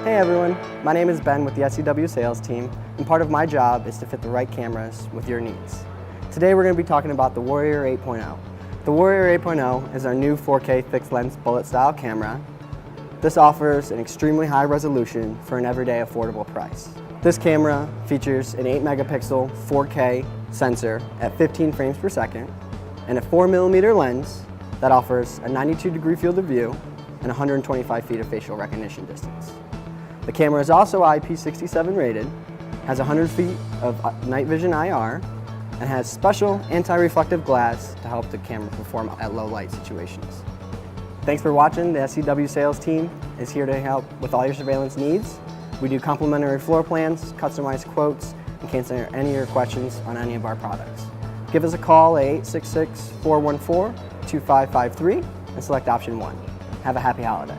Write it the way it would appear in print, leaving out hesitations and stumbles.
Hey everyone, my name is Ben with the SCW sales team, and part of my job is to fit the right cameras with your needs. Today we're going to be talking about the Warrior 8.0. The Warrior 8.0 is our new 4K fixed lens bullet style camera. This offers an extremely high resolution for an everyday affordable price. This camera features an 8 megapixel 4K sensor at 15 frames per second and a 4mm lens that offers a 92-degree field of view and 125 feet of facial recognition distance. The camera is also IP67 rated, has 100 feet of night vision IR, and has special anti-reflective glass to help the camera perform at low light situations. Thanks for watching. The SCW sales team is here to help with all your surveillance needs. We do complimentary floor plans, customized quotes, and can answer any of your questions on any of our products. Give us a call at 866-414-2553 and select option 1. Have a happy holiday.